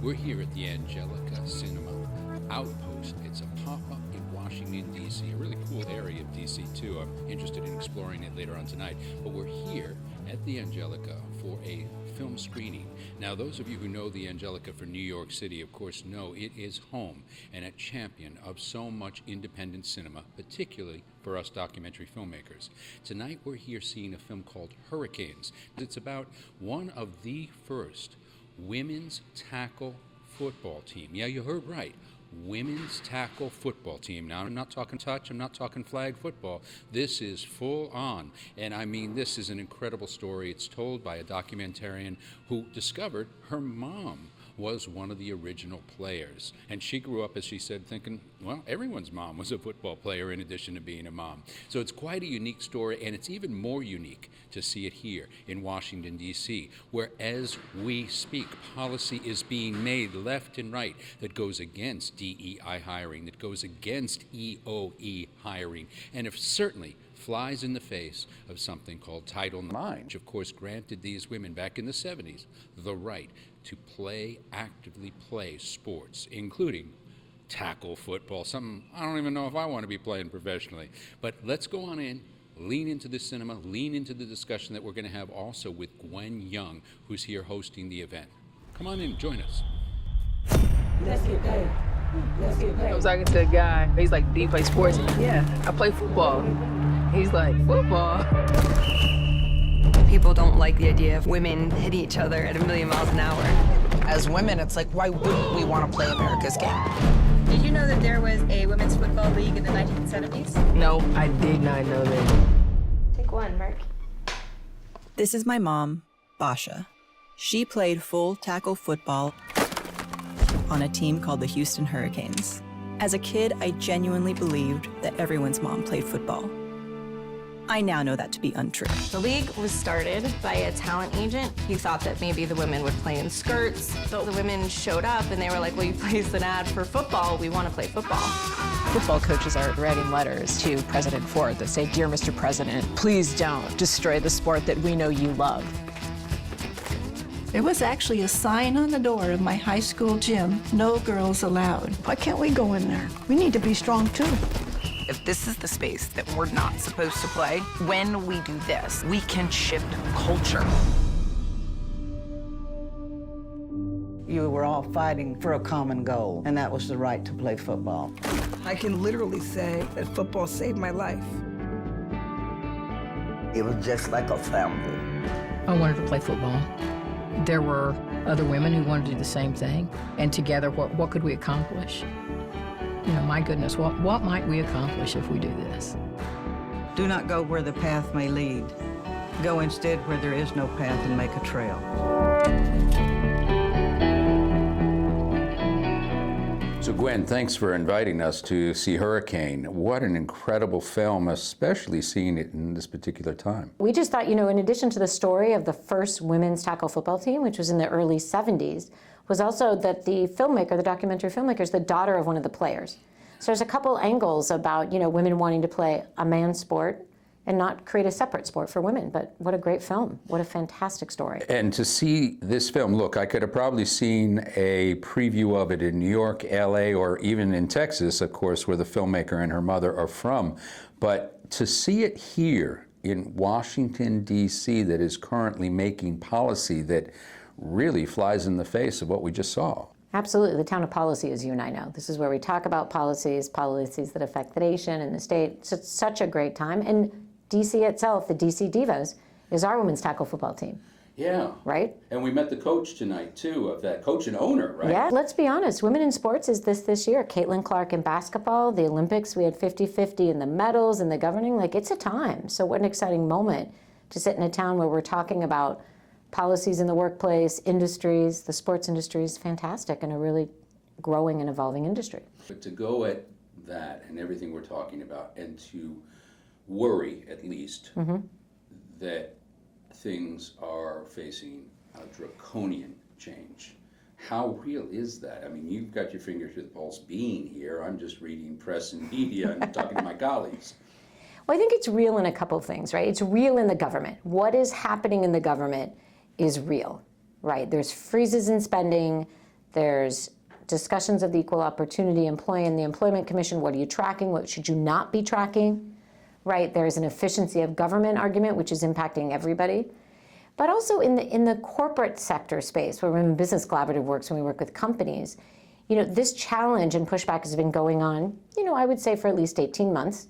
We're here at the Angelica Cinema Outpost. It's a pop-up in Washington, D.C., a really cool area of D.C., too. I'm interested in exploring it later on tonight. But we're here at the Angelica for a film screening. Now, those of you who know the Angelica for New York City, of course, know it is home and a champion of so much independent cinema, particularly for us documentary filmmakers. Tonight, we're here seeing a film called Hurricanes. It's about one of the first women's tackle football team. Yeah, you heard right. Women's tackle football team. Now, I'm not talking touch, I'm not talking flag football. This is full on. And I mean, this is an incredible story. It's told by a documentarian who discovered her mom was one of the original players. And she grew up, as she said, thinking, well, everyone's mom was a football player in addition to being a mom. So it's quite a unique story, and it's even more unique to see it here in Washington, D.C., where as we speak, policy is being made left and right that goes against DEI hiring, that goes against EOE hiring, and it certainly flies in the face of something called Title IX, which of course granted these women back in the 70s the right to actively play sports, including tackle football, something I don't even know if I want to be playing professionally. But let's go on in, lean into the cinema, lean into the discussion that we're going to have also with Gwen Young, who's here hosting the event. Come on in, join us. Let's get paid. Let's get paid. I was talking to a guy, he's like, do you play sports? Yeah, I play football. He's like, football? People don't like the idea of women hitting each other at 1,000,000 miles an hour. As women, it's like, why wouldn't we want to play America's game? Did you know that there was a women's football league in the 1970s? No, I did not know that. Take one, Mark. This is my mom, Basha. She played full tackle football on a team called the Houston Hurricanes. As a kid, I genuinely believed that everyone's mom played football. I now know that to be untrue. The league was started by a talent agent. He thought that maybe the women would play in skirts. So the women showed up and they were like, well, you placed an ad for football. We want to play football. Football coaches are writing letters to President Ford that say, Dear Mr. President, please don't destroy the sport that we know you love. There was actually a sign on the door of my high school gym, no girls allowed. Why can't we go in there? We need to be strong too. If this is the space that we're not supposed to play, when we do this, we can shift culture. You were all fighting for a common goal, and that was the right to play football. I can literally say that football saved my life. It was just like a family. I wanted to play football. There were other women who wanted to do the same thing, and together, what could we accomplish? You know, my goodness, what might we accomplish if we do this? Do not go where the path may lead. Go instead where there is no path and make a trail. So Gwen, thanks for inviting us to see Hurricane. What an incredible film, especially seeing it in this particular time. We just thought, you know, in addition to the story of the first women's tackle football team, which was in the early 70s, was also that the filmmaker, the documentary filmmaker, is the daughter of one of the players. So there's a couple angles about, you know, women wanting to play a man's sport and not create a separate sport for women. But what a great film. What a fantastic story. And to see this film, look, I could have probably seen a preview of it in New York, LA, or even in Texas, of course, where the filmmaker and her mother are from. But to see it here in Washington, D.C., that is currently making policy that really flies in the face of what we just saw. Absolutely. The town of policy, as you and I know. This is where we talk about policies that affect the nation and the state. So it's such a great time. And D.C. itself, the D.C. Divas, is our women's tackle football team. Yeah. Right? And we met the coach tonight, too, of that coach and owner, right? Yeah. Let's be honest. Women in sports is this year. Caitlin Clark in basketball, the Olympics, we had 50-50 in the medals and the governing. Like, it's a time. So what an exciting moment to sit in a town where we're talking about policies in the workplace, industries, the sports industry is fantastic and a really growing and evolving industry. But to go at that and everything we're talking about and to worry, at least, that things are facing a draconian change. How real is that? I mean, you've got your finger to the pulse being here. I'm just reading press and media and talking to my colleagues. Well, I think it's real in a couple of things, right? It's real in the government. What is happening in the government is real, right? There's freezes in spending. There's discussions of the Equal Opportunity Employee and the Employment Commission. What are you tracking? What should you not be tracking? Right? There's an efficiency of government argument, which is impacting everybody. But also in the corporate sector space, where Women Business Collaborative works, when we work with companies, this challenge and pushback has been going on, I would say for at least 18 months,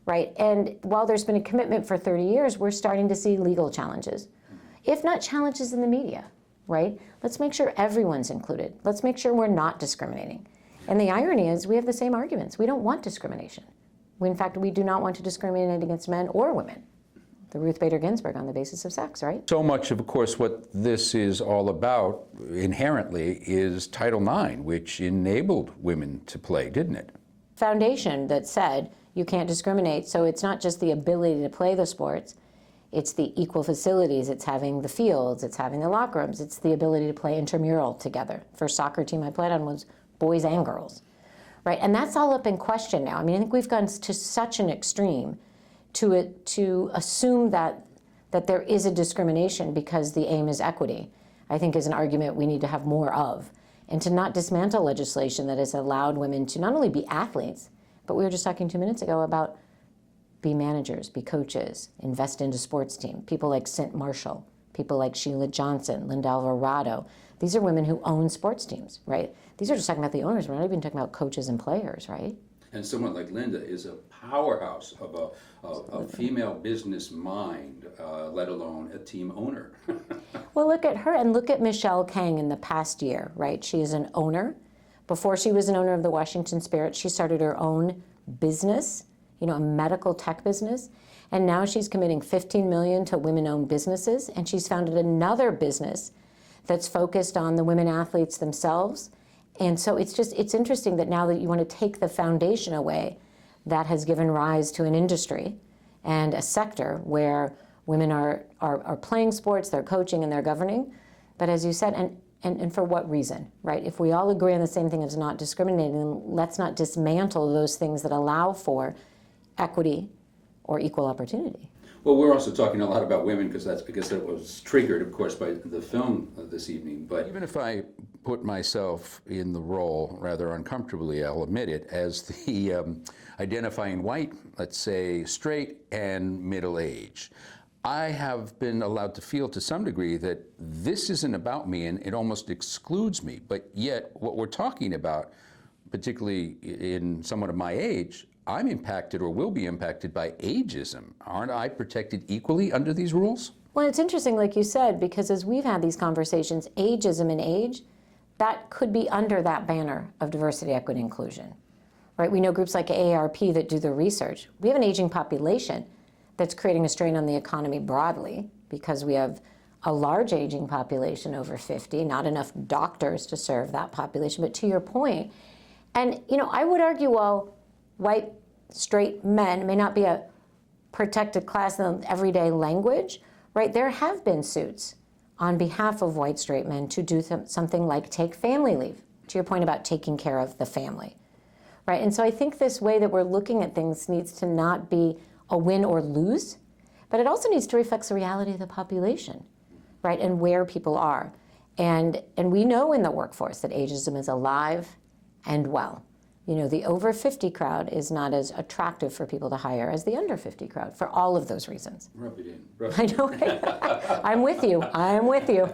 right? And while there's been a commitment for 30 years, we're starting to see legal challenges, if not challenges in the media, right? Let's make sure everyone's included. Let's make sure we're not discriminating. And the irony is we have the same arguments. We don't want discrimination. In fact, we do not want to discriminate against men or women. The Ruth Bader Ginsburg on the basis of sex, right? So much of course, what this is all about inherently is Title IX, which enabled women to play, didn't it? Foundation that said you can't discriminate, so it's not just the ability to play the sports, it's the equal facilities, it's having the fields, it's having the locker rooms, it's the ability to play intramural together. First soccer team I played on was boys and girls, right? And that's all up in question now. I mean, I think we've gone to such an extreme to assume that there is a discrimination because the aim is equity, I think is an argument we need to have more of. And to not dismantle legislation that has allowed women to not only be athletes, but we were just talking 2 minutes ago about be managers, be coaches, invest into sports team. People like Cint Marshall, people like Sheila Johnson, Linda Alvarado. These are women who own sports teams, right? These are just talking about the owners. We're not even talking about coaches and players, right? And someone like Linda is a powerhouse of a female business mind, let alone a team owner. Well, look at her and look at Michelle Kang in the past year, right? She is an owner. Before she was an owner of the Washington Spirit, she started her own business, a medical tech business. And now she's committing $15 million to women-owned businesses. And she's founded another business that's focused on the women athletes themselves. And so it's interesting that now that you want to take the foundation away that has given rise to an industry and a sector where women are playing sports, they're coaching and they're governing. But as you said, and for what reason, right? If we all agree on the same thing as not discriminating, let's not dismantle those things that allow for equity or equal opportunity. Well, we're also talking a lot about women because that was triggered, of course, by the film this evening. But even if I put myself in the role, rather uncomfortably, I'll admit it, as the identifying white, let's say straight and middle age, I have been allowed to feel to some degree that this isn't about me and it almost excludes me. But yet what we're talking about, particularly in someone of my age, I'm impacted or will be impacted by ageism. Aren't I protected equally under these rules? Well, it's interesting, like you said, because as we've had these conversations, ageism and age, that could be under that banner of diversity, equity, inclusion, right? We know groups like AARP that do the research. We have an aging population that's creating a strain on the economy broadly because we have a large aging population over 50, not enough doctors to serve that population. But to your point, and I would argue, while white, straight men may not be a protected class in the everyday language, right? There have been suits on behalf of white, straight men to do something like take family leave, to your point about taking care of the family, right? And so I think this way that we're looking at things needs to not be a win or lose, but it also needs to reflect the reality of the population, right? And where people are. And we know in the workforce that ageism is alive and well. The over 50 crowd is not as attractive for people to hire as the under 50 crowd for all of those reasons. Rub it in. I know. I'm with you. I'm with you.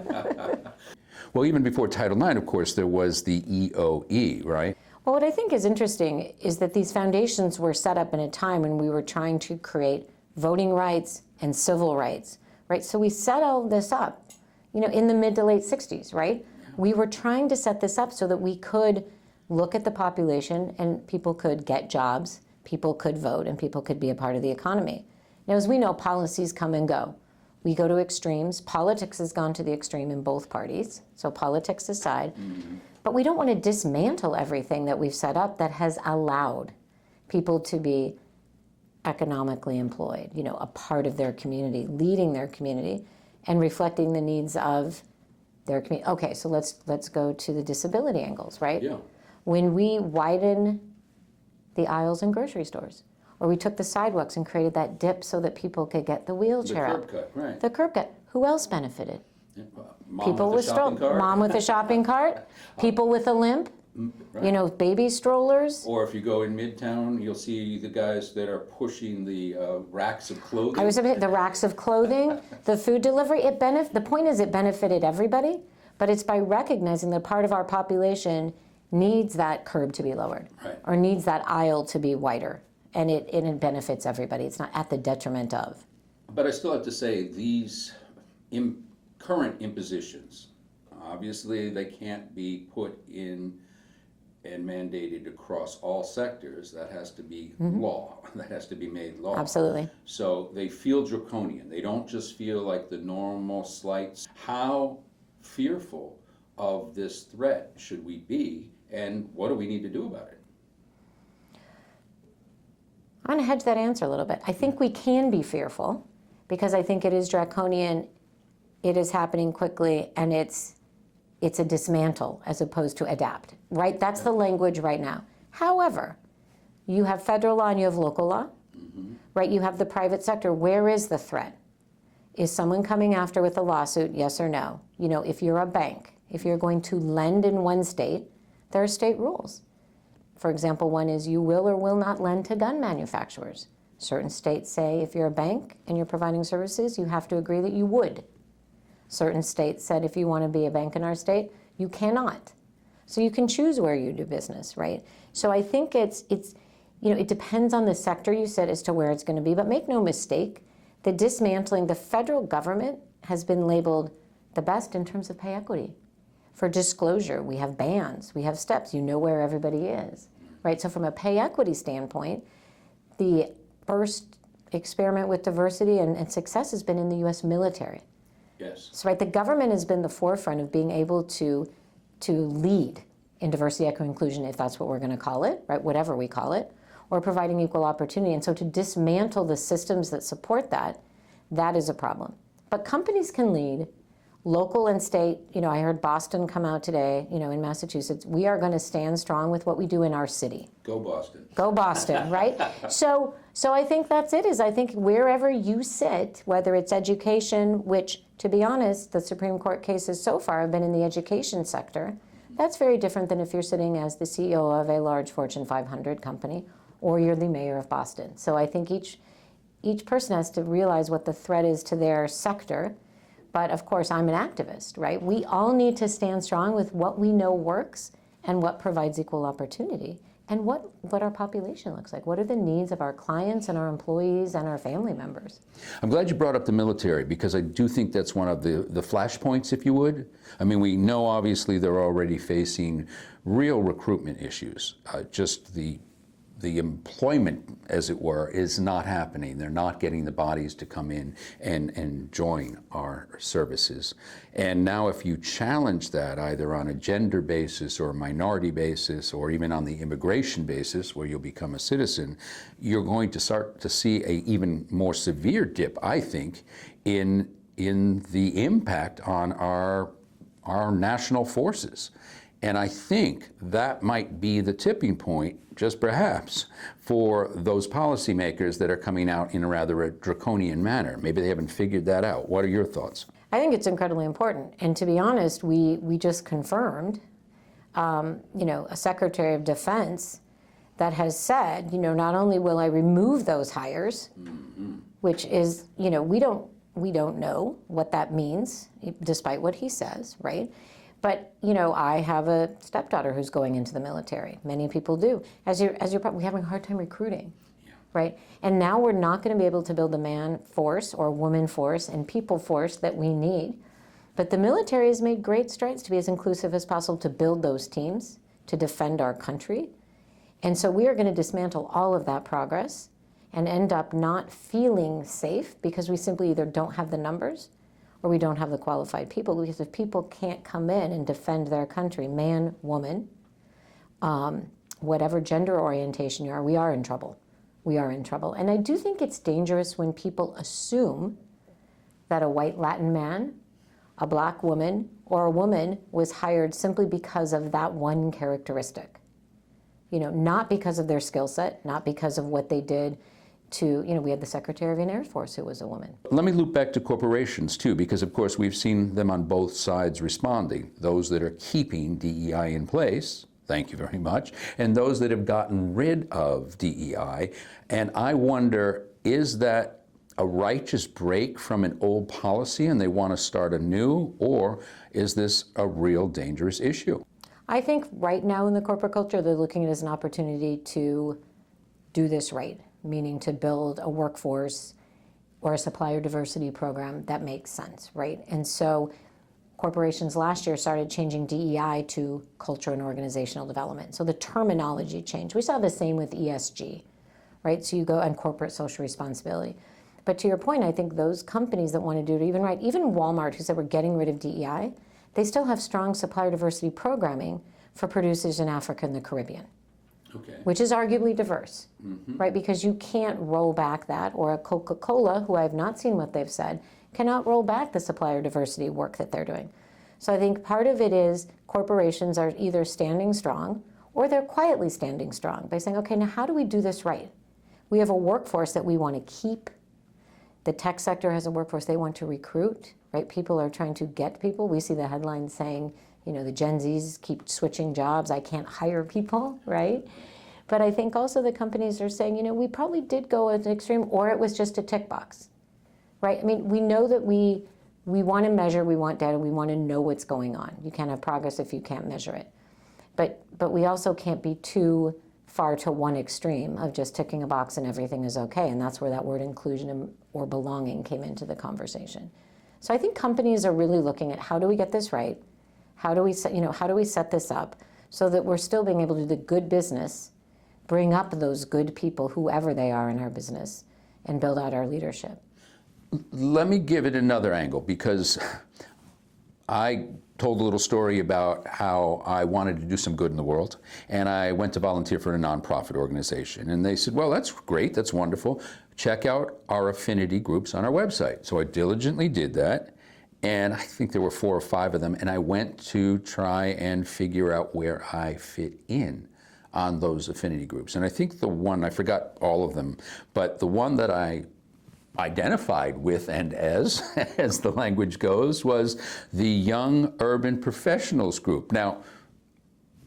Well, even before Title IX, of course, there was the EOE, right? Well, what I think is interesting is that these foundations were set up in a time when we were trying to create voting rights and civil rights, right? So we set all this up, in the mid to late 60s, right? We were trying to set this up so that we could look at the population and people could get jobs, people could vote, and people could be a part of the economy. Now, as we know, policies come and go. We go to extremes. Politics has gone to the extreme in both parties, so politics aside. But we don't want to dismantle everything that we've set up that has allowed people to be economically employed, a part of their community, leading their community, and reflecting the needs of their community. Okay, so let's go to the disability angles, right? Yeah. When we widen the aisles in grocery stores, or we took the sidewalks and created that dip so that people could get the wheelchair The up. curb cut, right. The curb cut. Who else benefited? Yeah, well, People with mom with a shopping cart, people with a limp, Right. you know, baby strollers. Or if you go in Midtown, you'll see the guys that are pushing the racks of clothing. The racks of clothing, the food delivery. The point is, it benefited everybody, but it's by recognizing that part of our population needs that curb to be lowered, right, or needs that aisle to be wider, and it benefits everybody. It's not at the detriment of. But I still have to say, these current impositions, obviously they can't be put in and mandated across all sectors. That has to be law. That has to be made law. Absolutely. So they feel draconian. They don't just feel like the normal slights. How fearful of this threat should we be, and what do we need to do about it? I'm going to hedge that answer a little bit. I think we can be fearful because I think it is draconian, it is happening quickly, and it's a dismantle as opposed to adapt, right? That's the language right now. However, you have federal law and you have local law, right? You have the private sector. Where is the threat? Is someone coming after with a lawsuit, yes or no? You know, if you're a bank, if you're going to lend in one state, there are state rules. For example, one is you will or will not lend to gun manufacturers. Certain states say if you're a bank and you're providing services, you have to agree that you would. Certain states said if you want to be a bank in our state, you cannot. So you can choose where you do business, right? So I think it's you know, it depends on the sector you said as to where it's going to be, but make no mistake, the dismantling, the federal government has been labeled the best in terms of pay equity. For disclosure, we have bans, we have steps, you know where everybody is, right? So from a pay equity standpoint, the first experiment with diversity and success has been in the US military. Yes. So right, the government has been the forefront of being able to lead in diversity, equity, inclusion, if that's what we're going to call it, right, whatever we call it, or providing equal opportunity. And so to dismantle the systems that support that, that is a problem. But companies can lead, local and state. You know, I heard Boston come out today, you know, in Massachusetts. We are going to stand strong with what we do in our city. Go Boston. Go Boston, right? So I think that's it, is I think wherever you sit, whether it's education, which, to be honest, the Supreme Court cases so far have been in the education sector. That's very different than if you're sitting as the CEO of a large Fortune 500 company or you're the mayor of Boston. So I think each person has to realize what the threat is to their sector. But of course, I'm an activist, right? We all need to stand strong with what we know works and what provides equal opportunity and what our population looks like. What are the needs of our clients and our employees and our family members? I'm glad you brought up the military, because I do think that's one of the flashpoints, if you would. I mean, we know obviously they're already facing real recruitment issues. Just the employment, as it were, is not happening. They're not getting the bodies to come in and join our services. And now if you challenge that either on a gender basis or a minority basis or even on the immigration basis where you'll become a citizen, you're going to start to see a even more severe dip, I think, in the impact on our national forces. And I think that might be the tipping point, just perhaps, for those policymakers that are coming out in a rather draconian manner. Maybe they haven't figured that out. What are your thoughts? I think it's incredibly important. And to be honest, we just confirmed, you know, a Secretary of Defense that has said, you know, not only will I remove those hires, which is, you know, we don't know what that means, despite what he says, right? But, you know, I have a stepdaughter who's going into the military. Many people do. As you're probably having a hard time recruiting, right? And now we're not going to be able to build the man force or woman force and people force that we need. But the military has made great strides to be as inclusive as possible, to build those teams, to defend our country. And so we are going to dismantle all of that progress and end up not feeling safe because we simply either don't have the numbers or we don't have the qualified people. Because if people can't come in and defend their country, man, woman, whatever gender orientation you are, we are in trouble. We are in trouble. And I do think it's dangerous when people assume that a white Latin man, a black woman, or a woman was hired simply because of that one characteristic. You know, not because of their skill set, not because of what they did, to, we had the Secretary of the Air Force who was a woman. Let me loop back to corporations too, because of course we've seen them on both sides responding. Those that are keeping DEI in place, thank you very much, and those that have gotten rid of DEI. And I wonder, is that a righteous break from an old policy and they want to start anew, or is this a real dangerous issue? I think right now in the corporate culture, they're looking at it as an opportunity to do this right, meaning to build a workforce or a supplier diversity program that makes sense, right? And so corporations last year started changing DEI to culture and organizational development. So the terminology changed. We saw the same with ESG, right? So you go on corporate social responsibility. But to your point, I think those companies that want to do it even right, even Walmart, who said we're getting rid of DEI, they still have strong supplier diversity programming for producers in Africa and the Caribbean, which is arguably diverse, right? Because you can't roll back that, or a Coca-Cola, who I have not seen what they've said, cannot roll back the supplier diversity work that they're doing. So I think part of it is corporations are either standing strong or they're quietly standing strong by saying, okay, now how do we do this right? We have a workforce that we want to keep. The tech sector has a workforce they want to recruit, right? People are trying to get people. We see the headlines saying, the Gen Zs keep switching jobs. I can't hire people, right? But I think also the companies are saying, we probably did go at an extreme, or it was just a tick box, right? I mean, we know that we want to measure, we want data, we want to know what's going on. You can't have progress if you can't measure it. But we also can't be too far to one extreme of just ticking a box and everything is okay. And that's where that word inclusion or belonging came into the conversation. So I think companies are really looking at, how do we get this right? How do we set this up so that we're still being able to do the good business, bring up those good people, whoever they are in our business, and build out our leadership? Let me give it another angle, because I told a little story about how I wanted to do some good in the world, and I went to volunteer for a nonprofit organization. And they said, well, that's great, that's wonderful. Check out our affinity groups on our website. So I diligently did that, and I think there were 4 or 5 of them, and I went to try and figure out where I fit in on those affinity groups. And I think the one, I forgot all of them, but the one that I identified with and as the language goes, was the Young Urban Professionals group. Now,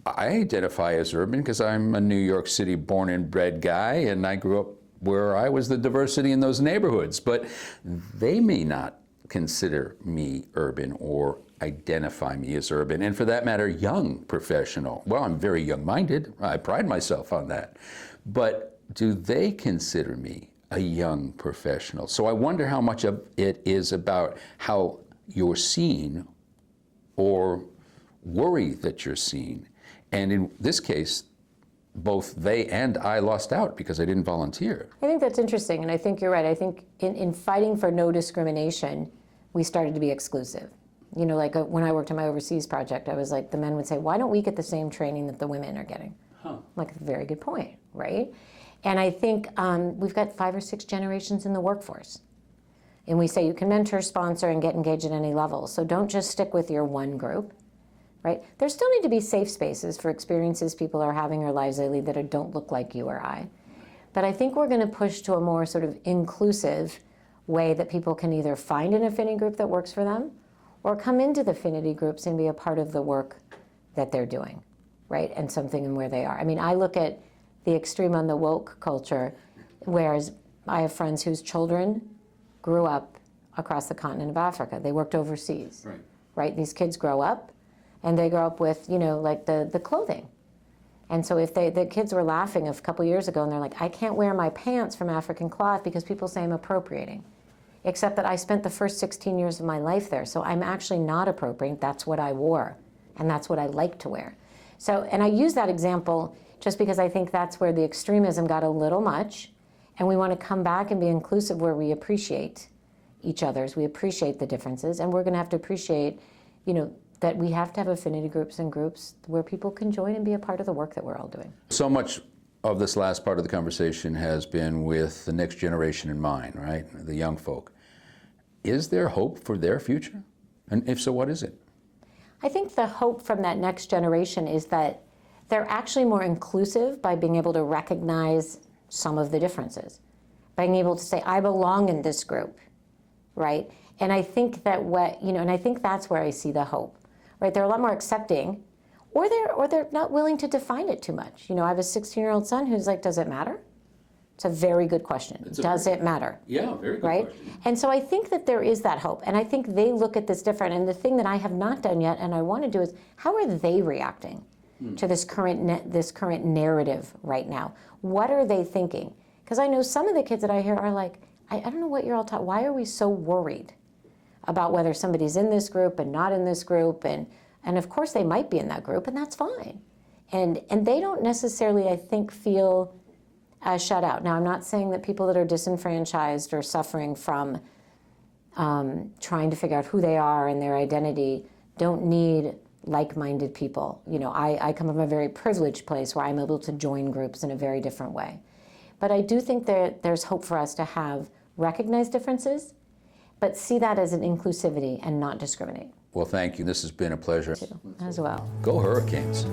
I identify as urban because I'm a New York City born and bred guy, and I grew up where I was the diversity in those neighborhoods, but they may not consider me urban or identify me as urban, and for that matter, young professional. Well, I'm very young-minded. I pride myself on that. But do they consider me a young professional? So I wonder how much of it is about how you're seen or worry that you're seen. And in this case, both they and I lost out because I didn't volunteer. I think that's interesting, and I think you're right. I think in fighting for no discrimination, we started to be exclusive. Like when I worked on my overseas project, I was like, the men would say, why don't we get the same training that the women are getting? Like, a very good point, right? And I think we've got 5 or 6 generations in the workforce. And we say you can mentor, sponsor, and get engaged at any level. So don't just stick with your one group, right? There still need to be safe spaces for experiences people are having or lives they lead that don't look like you or I. But I think we're going to push to a more sort of inclusive way that people can either find an affinity group that works for them or come into the affinity groups and be a part of the work that they're doing, right? And something in where they are. I mean, I look at the extreme on the woke culture, whereas I have friends whose children grew up across the continent of Africa. They worked overseas, right? These kids grow up and they grow up with, like the clothing. And so if the kids were laughing a couple years ago and they're like, I can't wear my pants from African cloth because people say I'm appropriating. Except that I spent the first 16 years of my life there, so I'm actually not appropriating. That's what I wore, and that's what I like to wear. So, and I use that example just because I think that's where the extremism got a little much, and we want to come back and be inclusive where we appreciate each other's, we appreciate the differences, and we're going to have to appreciate, that we have to have affinity groups and groups where people can join and be a part of the work that we're all doing. So much of this last part of the conversation has been with the next generation in mind, right? The young folk. Is there hope for their future? And if so, what is it? I think the hope from that next generation is that they're actually more inclusive by being able to recognize some of the differences. being able to say, I belong in this group, right? And I think that and I think that's where I see the hope, right? They're a lot more accepting, or they're not willing to define it too much. I have a 16-year-old son who's like, does it matter? It's a very good question. Does it matter? Yeah, very good right? question. And so I think that there is that hope. And I think they look at this different. And the thing that I have not done yet and I want to do is, how are they reacting to this current narrative right now? What are they thinking? Because I know some of the kids that I hear are like, I don't know what you're all talking, why are we so worried about whether somebody's in this group and not in this group? And of course they might be in that group, and that's fine. And they don't necessarily, I think, feel shut out. Now, I'm not saying that people that are disenfranchised or suffering from trying to figure out who they are and their identity don't need like-minded people. I come from a very privileged place where I'm able to join groups in a very different way. But I do think that there's hope for us to have recognized differences, but see that as an inclusivity and not discriminate. Well, thank you. This has been a pleasure. As well. Go Hurricanes.